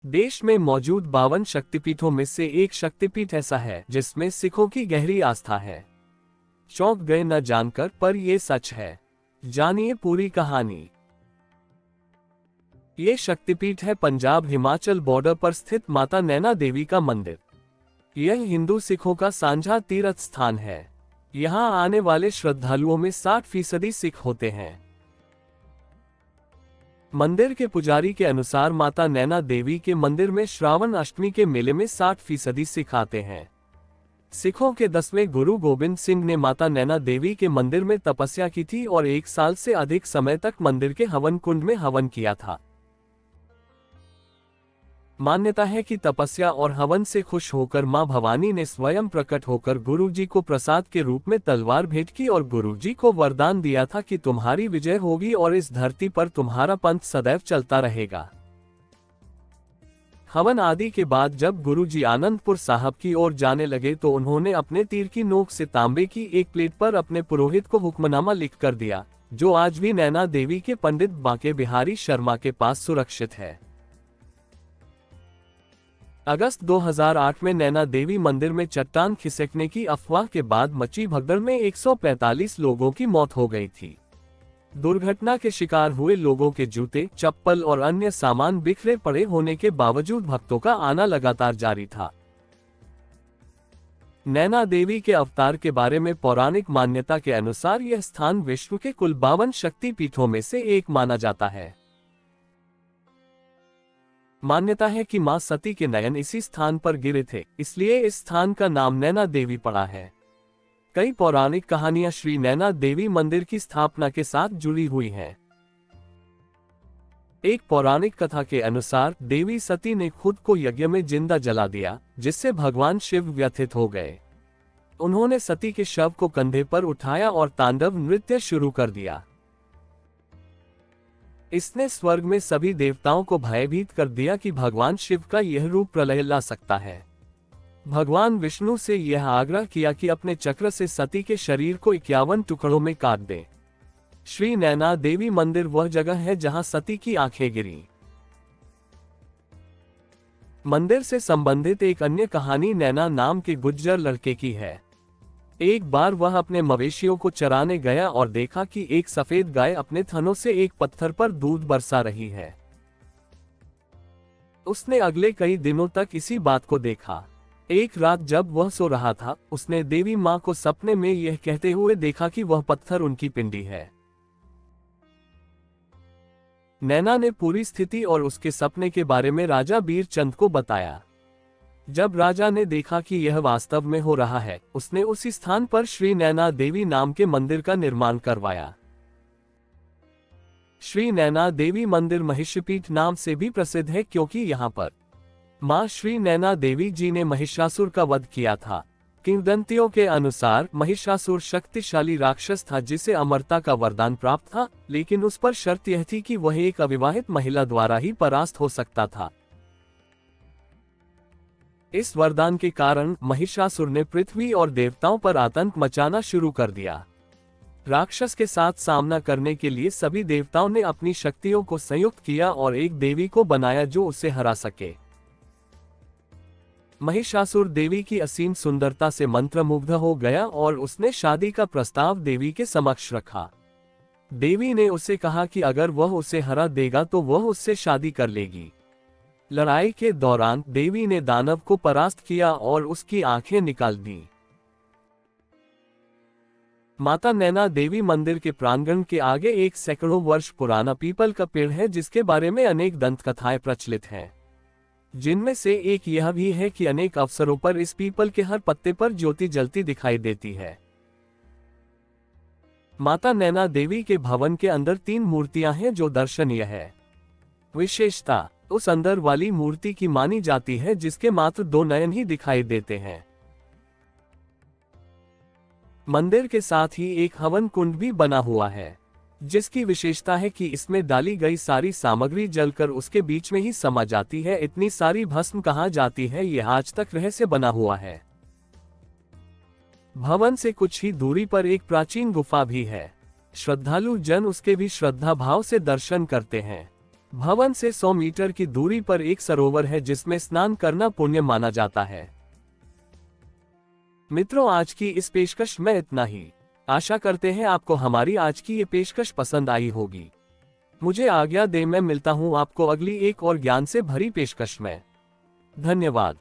देश में मौजूद 52 शक्तिपीठों में से एक शक्तिपीठ ऐसा है जिसमें सिखों की गहरी आस्था है। चौंक गए न जानकर, पर ये सच है। जानिए पूरी कहानी। ये शक्तिपीठ है पंजाब हिमाचल बॉर्डर पर स्थित माता नैना देवी का मंदिर। यह हिंदू सिखों का साझा तीर्थ स्थान है। यहाँ आने वाले श्रद्धालुओं में 60% सिख होते हैं। मंदिर के पुजारी के अनुसार माता नैना देवी के मंदिर में श्रावण अष्टमी के मेले में 60% सिख आते हैं। सिखों के 10वें गुरु गोबिंद सिंह ने माता नैना देवी के मंदिर में तपस्या की थी और 1 साल से अधिक समय तक मंदिर के हवन कुंड में हवन किया था। मान्यता है कि तपस्या और हवन से खुश होकर मां भवानी ने स्वयं प्रकट होकर गुरुजी को प्रसाद के रूप में तलवार भेंट की और गुरुजी को वरदान दिया था कि तुम्हारी विजय होगी और इस धरती पर तुम्हारा पंथ सदैव चलता रहेगा। हवन आदि के बाद जब गुरुजी आनंदपुर साहब की ओर जाने लगे तो उन्होंने अपने तीर की नोक से तांबे की एक प्लेट पर अपने पुरोहित को हुक्मनामा लिख कर दिया, जो आज भी नैना देवी के पंडित बांके बिहारी शर्मा के पास सुरक्षित है। अगस्त 2008 में नैना देवी मंदिर में चट्टान खिसकने की अफवाह के बाद मची भगदड़ में 145 लोगों की मौत हो गई थी। दुर्घटना के शिकार हुए लोगों के जूते, चप्पल और अन्य सामान बिखरे पड़े होने के बावजूद भक्तों का आना लगातार जारी था। नैना देवी के अवतार के बारे में पौराणिक मान्यता के अनुसार यह स्थान विश्व के कुल 52 शक्ति पीठों में से एक माना जाता है। मान्यता है कि मां सती के नयन इसी स्थान पर गिरे थे, इसलिए इस स्थान का नाम नैना देवी पड़ा है। कई पौराणिक कहानियां श्री नैना देवी मंदिर की स्थापना के साथ जुड़ी हुई हैं। एक पौराणिक कथा के अनुसार देवी सती ने खुद को यज्ञ में जिंदा जला दिया, जिससे भगवान शिव व्यथित हो गए। उन्होंने सती के शव को कंधे पर उठाया और तांडव नृत्य शुरू कर दिया। इसने स्वर्ग में सभी देवताओं को भयभीत कर दिया कि भगवान शिव का यह रूप प्रलय ला सकता है। भगवान विष्णु से यह आग्रह किया कि अपने चक्र से सती के शरीर को 51 टुकड़ों में काट दे। श्री नैना देवी मंदिर वह जगह है जहां सती की आंखें गिरी। मंदिर से संबंधित एक अन्य कहानी नैना नाम के गुज्जर लड़के की है। एक बार वह अपने मवेशियों को चराने गया और देखा कि एक सफेद गाय अपने थनों से एक पत्थर पर दूध बरसा रही है। उसने अगले कई दिनों तक इसी बात को देखा। एक रात जब वह सो रहा था, उसने देवी मां को सपने में यह कहते हुए देखा कि वह पत्थर उनकी पिंडी है। नैना ने पूरी स्थिति और उसके सपने के बारे में राजा बीरचंद को बताया। जब राजा ने देखा कि यह वास्तव में हो रहा है, उसने उसी स्थान पर श्री नैना देवी नाम के मंदिर का निर्माण करवाया। श्री नैना देवी मंदिर महिषपीठ नाम से भी प्रसिद्ध है, क्योंकि यहाँ पर मां श्री नैना देवी जी ने महिषासुर का वध किया था। किंवदंतियों के अनुसार महिषासुर शक्तिशाली राक्षस था जिसे अमरता का वरदान प्राप्त था, लेकिन उस पर शर्त यह थी कि वह एक अविवाहित महिला द्वारा ही परास्त हो सकता था। इस वरदान के कारण महिषासुर ने पृथ्वी और देवताओं पर आतंक मचाना शुरू कर दिया। राक्षस के साथ सामना करने के लिए सभी देवताओं ने अपनी शक्तियों को संयुक्त किया और एक देवी को बनाया जो उसे हरा सके। महिषासुर देवी की असीम सुंदरता से मंत्रमुग्ध हो गया और उसने शादी का प्रस्ताव देवी के समक्ष रखा। देवी ने उसे कहा कि अगर वह उसे हरा देगा तो वह उससे शादी कर लेगी। लड़ाई के दौरान देवी ने दानव को परास्त किया और उसकी आंखें निकाल दी। माता नैना देवी मंदिर के प्रांगण के आगे एक सैकड़ों वर्ष पुराना पीपल का पेड़ है, जिसके बारे में अनेक दंत कथाएं प्रचलित हैं, जिनमें से एक यह भी है कि अनेक अवसरों पर इस पीपल के हर पत्ते पर ज्योति जलती दिखाई देती है। माता नैना देवी के भवन के अंदर 3 मूर्तियां हैं जो दर्शनीय है। विशेषता उस अंदर वाली मूर्ति की मानी जाती है जिसके मात्र 2 नयन ही दिखाई देते हैं। मंदिर के साथ ही एक हवन कुंड भी बना हुआ है, जिसकी विशेषता है कि इसमें डाली गई सारी सामग्री जलकर उसके बीच में ही समा जाती है। इतनी सारी भस्म कहाँ जाती है, यह आज तक रहस्य बना हुआ है। भवन से कुछ ही दूरी पर एक प्राचीन गुफा भी है। श्रद्धालु जन उसके भी श्रद्धा भाव से दर्शन करते हैं। भवन से 100 मीटर की दूरी पर एक सरोवर है जिसमें स्नान करना पुण्य माना जाता है। मित्रों, आज की इस पेशकश में इतना ही। आशा करते हैं आपको हमारी आज की ये पेशकश पसंद आई होगी। मुझे आज्ञा दें, मैं मिलता हूं आपको अगली एक और ज्ञान से भरी पेशकश में। धन्यवाद।